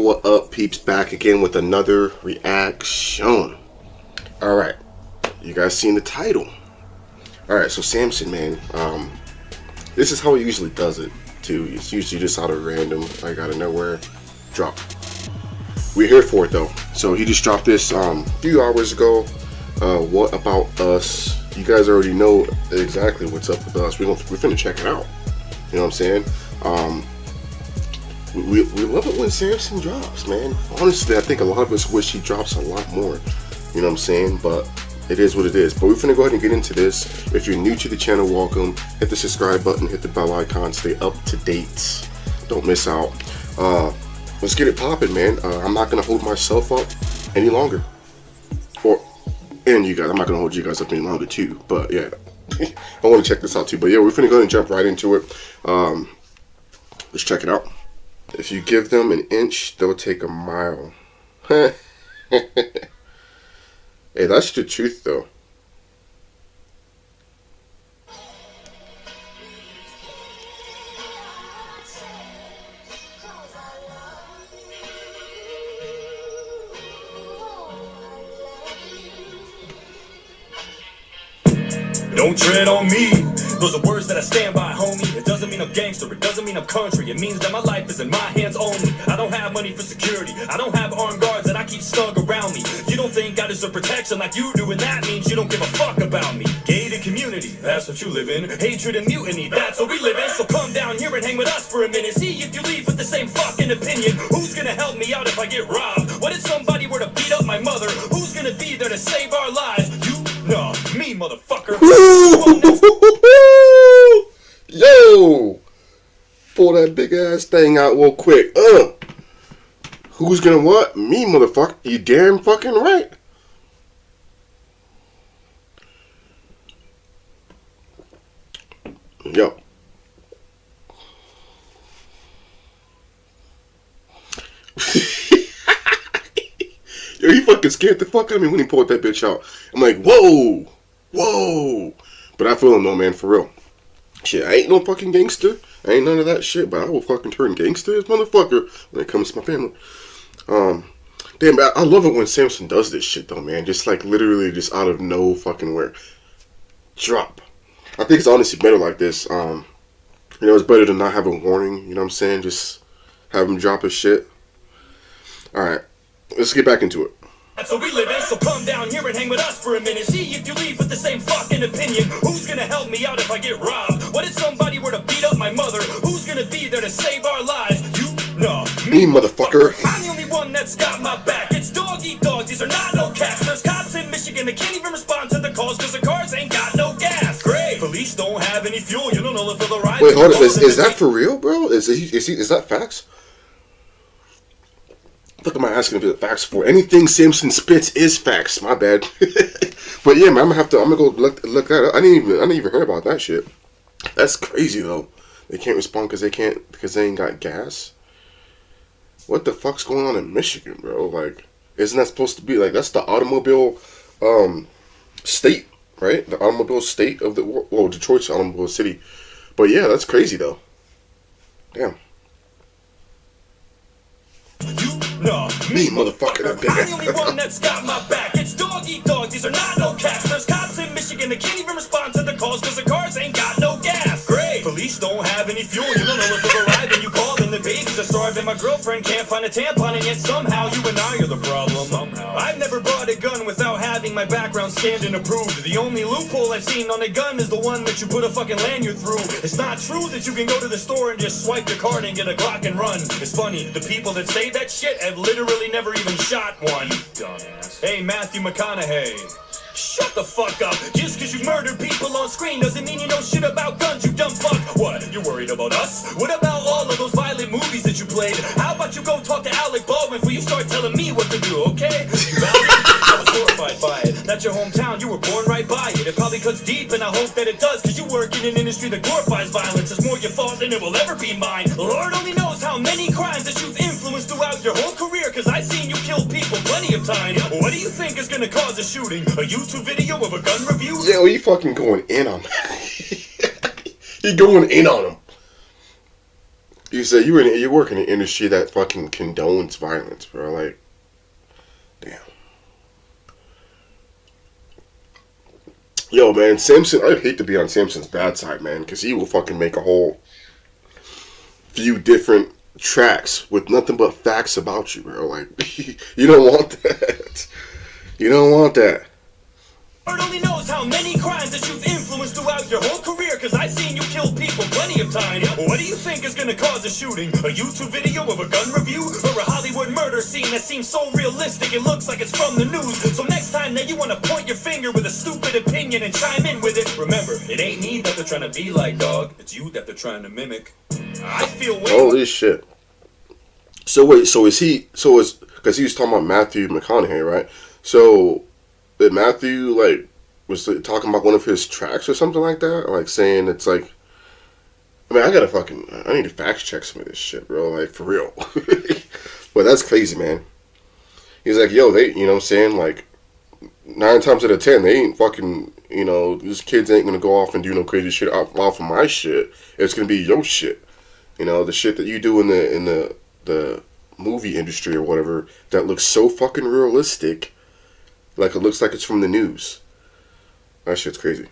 what up, peeps? Back again with another reaction. Alright, you guys seen the title. Alright, so Samson, man, this is how he usually does it, too. It's usually just out of random, like out of nowhere, drop. We're here for it, though. So he just dropped this a few hours ago. What About Us? You guys already know exactly what's up with us. We're finna check it out. You know what I'm saying? We love it when Samson drops, man. Honestly, I think a lot of us wish he drops a lot more. You know what I'm saying? But it is what it is. But we're finna go ahead and get into this. If you're new to the channel, welcome. Hit the subscribe button, hit the bell icon, stay up to date. Don't miss out. Let's get it popping, man. I'm not gonna hold myself up any longer. And you guys, I'm not gonna hold you guys up any longer too. But yeah, I want to check this out too. But yeah, we're finna go ahead and jump right into it. Let's check it out. If you give them an inch, they'll take a mile. Hey, that's the truth, though. Don't tread on me. Those are words that I stand by, homie. It doesn't mean I'm gangster, it doesn't mean I'm country. It means that my life is in my hands only. I don't have money for security, I don't have armed guards that I keep snug around me. You don't think I deserve protection like you do, and that means you don't give a fuck about me. Gated community, that's what you live in. Hatred and mutiny, that's what we live in. So come down here and hang with us for a minute. See if you leave with the same fucking opinion. Who's gonna help me out if I get robbed? What if somebody were to beat up my mother? Who's gonna be there to save our lives? You? No, me, motherfucker. Yo, pull that big ass thing out real quick. Who's gonna what? Me, motherfucker. You damn fucking right. Yo. Yo, he fucking scared the fuck out of me when he pulled that bitch out. I'm like, whoa, whoa. But I feel him though, man, for real. Shit, I ain't no fucking gangster. I ain't none of that shit, but I will fucking turn gangster as motherfucker when it comes to my family. Damn, I love it when Samson does this shit though, man. Just like literally just out of no fucking where. Drop. I think it's honestly better like this. You know, it's better than not have a warning, you know what I'm saying? Just have him drop his shit. Alright, let's get back into it. That's what we live in, so come down here and hang with us for a minute. See if you leave with the same fucking opinion. Who's gonna help me out if I get robbed? What if somebody were to beat up my mother? Who's gonna be there to save our lives? You? No. Me, motherfucker. I'm the only one that's got my back. It's dog eat dog, these are not no cats. There's cops in Michigan that can't even respond to the calls because the cars ain't got no gas. Great. Police don't have any fuel, you don't know if they'll arrive. Wait, hold on, is that for real, bro? Is that facts? What am I asking if it's facts for? Anything Samson spits is facts. My bad. But yeah, man, I'm gonna go look that up. I didn't even hear about that shit. That's crazy though. They can't respond because they ain't got gas. What the fuck's going on in Michigan, bro? Like, isn't that supposed to be like that's the automobile state, right? The automobile state of Detroit's automobile city. But yeah, that's crazy though. Damn. No, me, motherfucker. I'm the only one that's got my back. It's dog eat dog, these are not no cats. There's cops in Michigan that can't even respond to the calls because the cars ain't got no gas. Great. Police don't have any fuel, you don't know if they'll arrive and you call and the babies are starving. My girlfriend can't find a tampon and yet somehow you and I are the problem. I've never bought a gun without having my background scanned and approved. The only loophole I've seen on a gun is the one that you put a fucking lanyard through. It's not true that you can go to the store and just swipe your card and get a Glock and run. It's funny, the people that say that shit have literally never even shot one. Dumbass. Hey, Matthew McConaughey. Shut the fuck up. Just cause you murdered people on screen doesn't mean you know shit about guns, you dumb fuck. What, you worried about us? What about all of those violent movies that you played? How about you go talk to Alec Baldwin before you start telling me what to do, okay? I was horrified by it. That's your hometown, you were born right by it. It probably cuts deep and I hope that it does, cause you work in an industry that glorifies violence. It's more your fault than it will ever be mine. Lord only knows how many crimes that you've influenced throughout your whole career, cause I've seen you kill people plenty of times. What do you think is gonna cause a shooting? A YouTube video of a gun review? Yo, he fucking going in on him. He going in on him. You say you work in an industry that fucking condones violence, bro. Like, damn. Yo, man, Samson. I'd hate to be on Samson's bad side, man, because he will fucking make a whole few different tracks with nothing but facts about you, bro. Like, you don't want that. You don't want that. Lord only knows how many crimes that you've influenced throughout your whole career, cause I've seen you kill people plenty of times. What do you think is gonna cause a shooting? A YouTube video of a gun review? Or a Hollywood murder scene that seems so realistic it looks like it's from the news? So next time that you wanna point your finger with a stupid opinion and chime in with it, remember, it ain't me that they're trying to be like, dog. It's you that they're trying to mimic. I feel way Holy shit. So wait, because he was talking about Matthew McConaughey, right? So did Matthew was talking about one of his tracks or something like that? Like saying it's like, I mean, I need to fact check some of this shit, bro. Like, for real. But that's crazy, man. He's like, yo, they, you know what I'm saying? Like, 9 times out of 10, they ain't fucking, you know, these kids ain't gonna go off and do no crazy shit off of my shit. It's gonna be your shit. You know, the shit that you do in the movie industry or whatever that looks so fucking realistic, like it looks like it's from the news. That shit's crazy.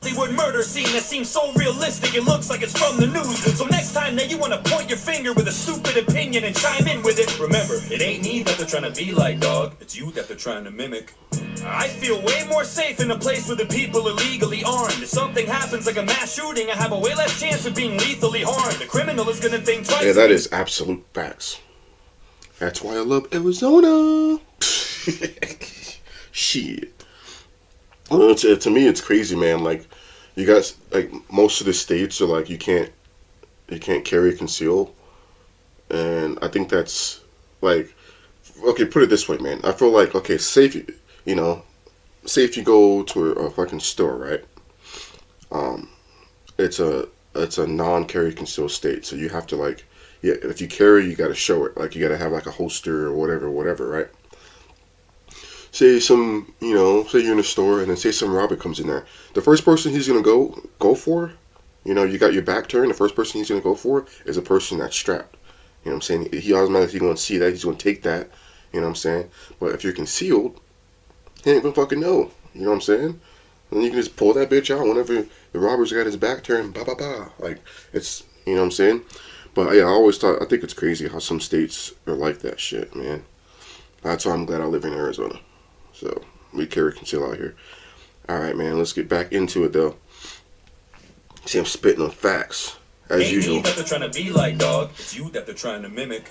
Hollywood murder scene that seems so realistic it looks like it's from the news. So next time that you wanna point your finger with a stupid opinion and chime in with it, remember, it ain't me that they're trying to be like, dog. It's you that they're trying to mimic. I feel way more safe in a place where the people are legally armed. If something happens like a mass shooting, I have a way less chance of being lethally harmed. The criminal is gonna think twice. Yeah, that is absolute facts. That's why I love Arizona. Shit. Well, to me, it's crazy, man. Like, you guys, like, most of the states are like, you can't carry conceal, and I think that's like, okay, put it this way, man. I feel like, okay, say if you go to a fucking store, right? It's a non-carry conceal state, so you have to, like, yeah, if you carry, you got to show it. Like, you got to have like a holster or whatever, right? Say say you're in a store and then say some robber comes in there. The first person he's gonna go for, you know, you got your back turned. The first person he's gonna go for is a person that's strapped. You know what I'm saying? He automatically gonna see that. He's gonna take that. You know what I'm saying? But if you're concealed, he ain't gonna fucking know. You know what I'm saying? And you can just pull that bitch out whenever the robber's got his back turned. Ba ba ba. Like, it's, you know what I'm saying? But yeah, I think it's crazy how some states are like that shit, man. That's why I'm glad I live in Arizona. So, we carry conceal out here. Alright, man, let's get back into it, though. See, I'm spitting on facts, as usual. Ain't me that they're trying to be like, dog. It's you that they're trying to mimic.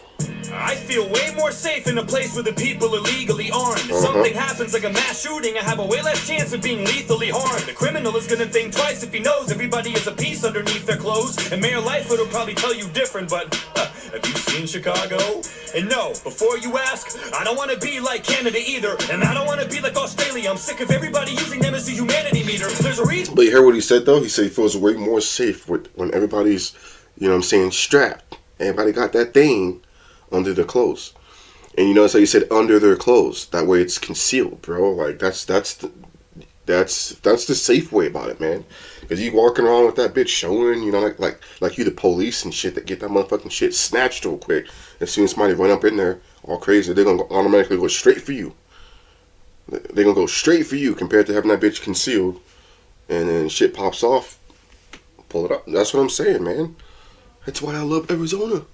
I feel way more safe in a place where the people are legally armed. If something happens like a mass shooting, I have a way less chance of being lethally harmed. The criminal is gonna think twice if he knows everybody is a piece underneath their clothes. And Mayor Lightfoot will probably tell you different, but have you seen Chicago? And no, before you ask, I don't want to be like Canada either, and I don't want to be like Australia. I'm sick of everybody using them as a humanity meter. There's a reason. But you hear what he said, though? He said he feels way more safe when everybody's, you know what I'm saying, strapped. Everybody got that thing under their clothes. And you notice how you said under their clothes. That way it's concealed, bro. Like, that's the safe way about it, man. Because you walking around with that bitch showing, you know, like you the police and shit that get that motherfucking shit snatched real quick. As soon as somebody run up in there all crazy, they're going to automatically go straight for you. They're going to go straight for you compared to having that bitch concealed. And then shit pops off, pull it up. That's what I'm saying, man. That's why I love Arizona.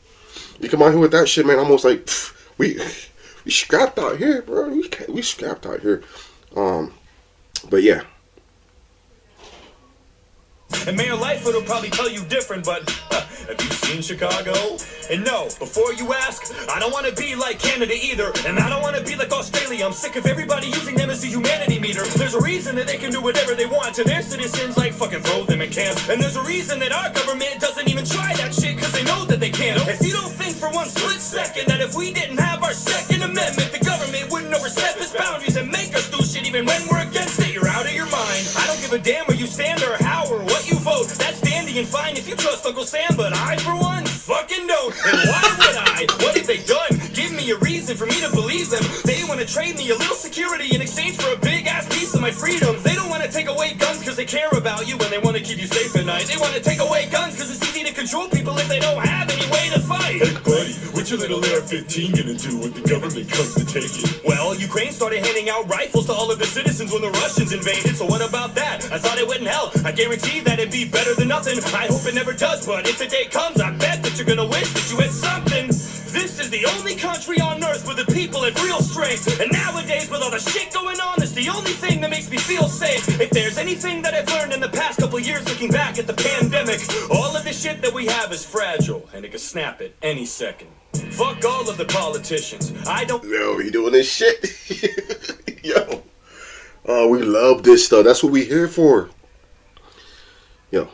You come out here with that shit, man, almost like, we scrapped out here, bro. We scrapped out here. But yeah. And Mayor Lightfoot will probably tell you different, but have you seen Chicago? And no, before you ask, I don't want to be like Canada either, and I don't want to be like Australia. I'm sick of everybody using them as a humanity meter. There's a reason that they can do whatever they want to their citizens, like fucking throw them in camps. And there's a reason that our government doesn't even try that shit, because they know that they can't. If you don't think for one split second that if we didn't have our Second Amendment, the government wouldn't overstep its boundaries and make us do shit even when we're against it, you're out of your mind. I don't give a damn where you stand or how or what you vote. That's dandy and fine if you trust Uncle Sam, but I, for one, fucking don't. And why would I? What have they done? Give me a reason for me to believe them. They want to trade me a little security in exchange for a big-ass piece of my freedom. They don't want to take away guns because they care about you and they want to keep you safe at night. They want to take away guns because it's easy to control people if they don't have any way to fight. Hey buddy, what's your little AR-15 gonna do when the government comes to take it? Well, Ukraine started handing out rifles to all of the citizens when the Russians invaded, so what about that? I thought it wouldn't help. I guarantee that it'd be better than nothing. I hope it never does, but if the day comes, I bet that you're gonna wish that you had something. This is the only country on earth where the people have real strength. And nowadays, with all the shit going on, it's the only thing that makes me feel safe. If there's anything that I've learned in the past couple years looking back at the pandemic, all of the shit that we have is fragile, and it can snap at any second. Fuck all of the politicians. I don't... Yo, he doing this shit. Yo. Oh, we love this stuff. That's what we here for. Yo.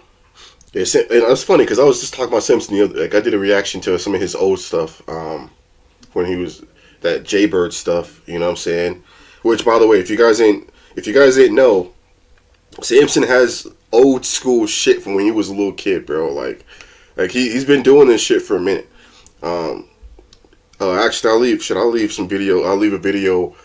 Yeah, and it's funny because I was just talking about Samson the other, like I did a reaction to some of his old stuff, when he was that Jaybird stuff, you know what I'm saying? Which, by the way, if you guys didn't know, Samson has old school shit from when he was a little kid, bro. Like he's been doing this shit for a minute. Actually, I'll leave some video. I'll leave a video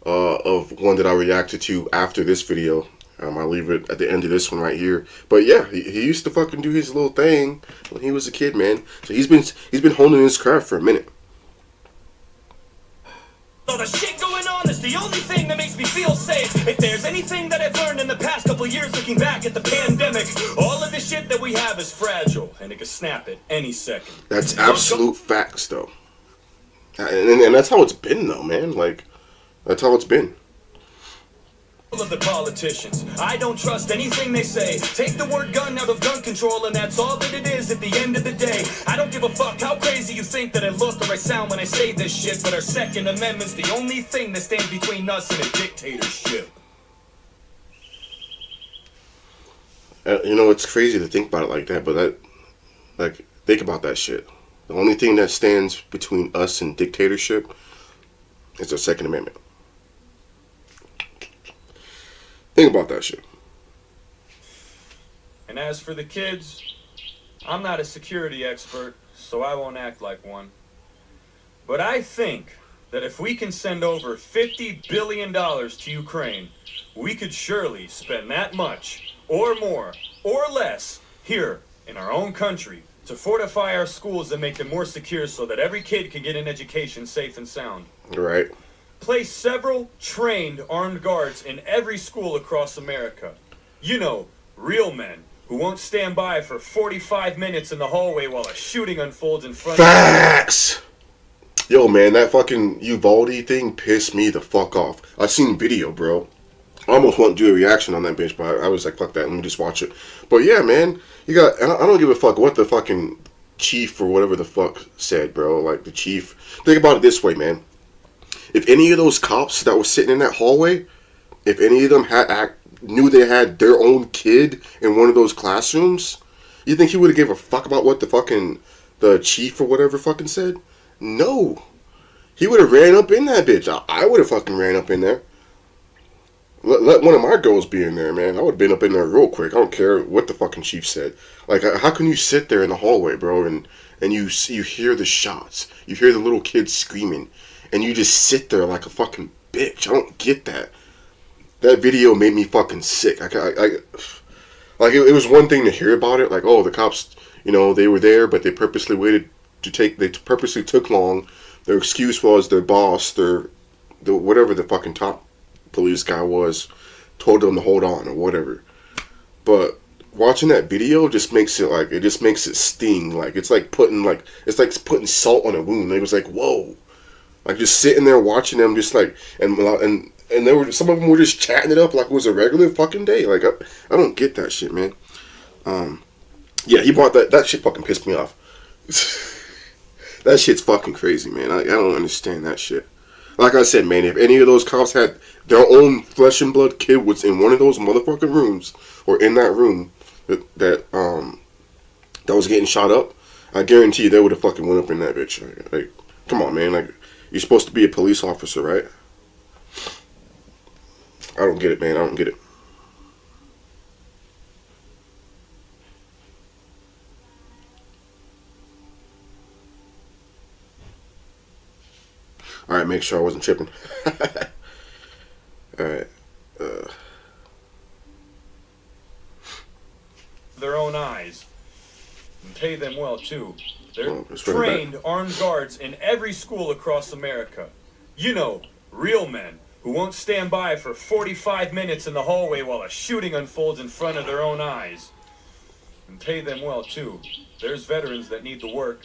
of one that I reacted to after this video. I'll leave it at the end of this one right here. But yeah, he used to fucking do his little thing when he was a kid, man. So he's been honing his craft for a minute. All the shit going on is the only thing that makes me feel safe. If there's anything that I've learned in the past couple years looking back at the pandemic, all of the shit that we have is fragile, and it can snap at any second. That's absolute facts, though. And that's how it's been, though, man. Like, that's how it's been. Of the politicians, I don't trust anything they say. Take the word gun out of gun control, and that's all that it is at the end of the day. I don't give a fuck how crazy you think that I look or I sound when I say this shit, but our Second Amendment's the only thing that stands between us and a dictatorship. You know, it's crazy to think about it like that, but think about that shit. The only thing that stands between us and dictatorship is our Second Amendment. Think about that shit. And as for the kids, I'm not a security expert, so I won't act like one. But I think that if we can send over $50 billion to Ukraine, we could surely spend that much, or more, or less, here in our own country to fortify our schools and make them more secure so that every kid can get an education safe and sound. Right. Place several trained armed guards in every school across America. You know, real men who won't stand by for 45 minutes in the hallway while a shooting unfolds in front of them. Facts! Yo, man, that fucking Uvalde thing pissed me the fuck off. I seen video, bro. I almost want to do a reaction on that bitch, but I was like, fuck that, let me just watch it. But yeah, man, you got, I don't give a fuck what the fucking chief or whatever the fuck said, bro. Like, the chief. Think about it this way, man. If any of those cops that were sitting in that hallway, if any of them knew they had their own kid in one of those classrooms, you think he would have gave a fuck about what the chief or whatever fucking said? No. He would have ran up in that bitch. I would have fucking ran up in there. Let one of my girls be in there, man. I would have been up in there real quick. I don't care what the fucking chief said. Like, how can you sit there in the hallway, bro, and you hear the shots, you hear the little kids screaming, and you just sit there like a fucking bitch? I don't get that. That video made me fucking sick. Like, it was one thing to hear about it. Like, oh, the cops, you know, they were there, but they purposely purposely took long. Their excuse was their boss, whatever the fucking top police guy was, told them to hold on or whatever. But watching that video just makes it sting. Like, it's like putting salt on a wound. It was like, whoa. Like, just sitting there watching them, just like, and some of them were just chatting it up like it was a regular fucking day. Like, I don't get that shit, man. Yeah, he brought that shit fucking pissed me off. That shit's fucking crazy, man. I don't understand that shit. Like I said, man, if any of those cops had their own flesh and blood kid was in one of those motherfucking rooms, or in that room that was getting shot up, I guarantee you they would have fucking went up in that bitch. Like, come on, man. Like, you're supposed to be a police officer, right? I don't get it, man. I don't get it. Alright, make sure I wasn't tripping. Alright. Their own eyes. And pay them well, too. They're it's really trained armed guards in every school across America. You know, real men who won't stand by for 45 minutes in the hallway while a shooting unfolds in front of their own eyes. And pay them well, too. There's veterans that need the work.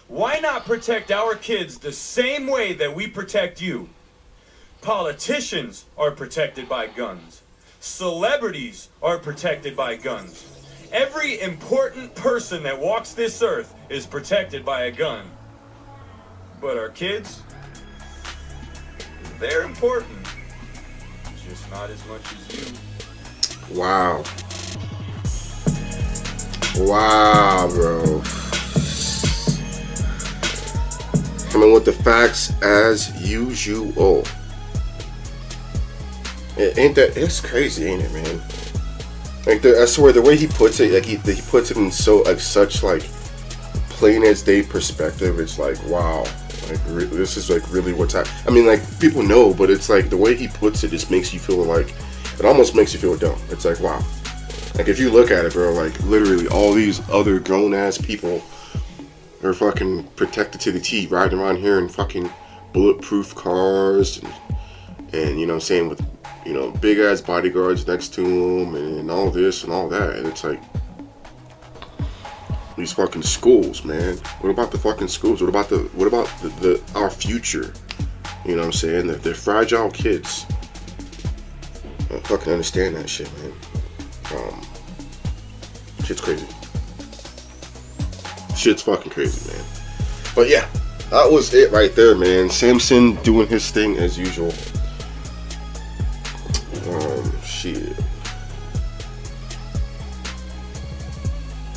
Why not protect our kids the same way that we protect you? Politicians are protected by guns. Celebrities are protected by guns. Every important person that walks this earth is protected by a gun. But our kids, they're important. Just not as much as you. Wow. Wow, bro. Coming with the facts as usual. Ain't that? It's crazy, ain't it, man? Like, I swear, the way he puts it, like he puts it in so like such like plain as day perspective. It's like, wow, like this is like really what's happening. I mean, like people know, but it's like the way he puts it just makes you feel like it almost makes you feel dumb. It's like, wow, like if you look at it, bro, like literally all these other grown ass people are fucking protected to the T, riding around here in fucking bulletproof cars, and you know what I'm saying, with, you know, big ass bodyguards next to them and all this and all that. And it's like, these fucking schools, man. What about the fucking schools? What about the our future? You know what I'm saying? They're fragile kids. I fucking understand that shit, man. Shit's crazy. Shit's fucking crazy, man. But yeah, that was it right there, man. Samson doing his thing as usual. Shit.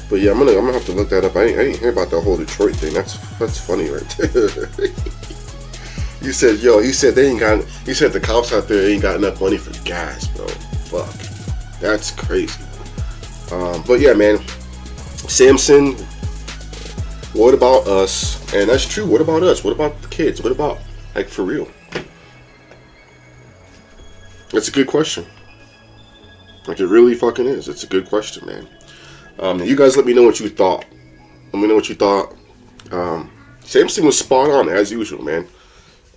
But yeah, I'm gonna have to look that up. I didn't hear about the whole Detroit thing. That's funny right there. He said the cops out there ain't got enough money for gas, bro. Fuck. That's crazy. But yeah, man. Samson, what about us? And that's true. What about us? What about the kids? What about, like, for real? That's a good question. Like, it really fucking is. It's a good question, man. You guys let me know what you thought. Let me know what you thought. Samson was spot on, as usual, man.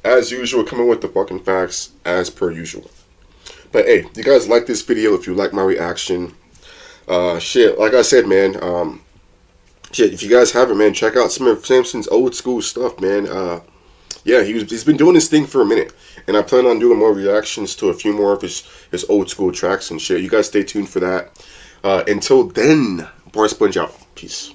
As usual, coming with the fucking facts, as per usual. But hey, you guys like this video, if you like my reaction, shit, like I said, man, shit, if you guys haven't, man, check out some of Samson's old school stuff, man. Yeah, he's been doing this thing for a minute, and I plan on doing more reactions to a few more of his old school tracks and shit. You guys stay tuned for that. Until then, Bar Sponge out. Peace.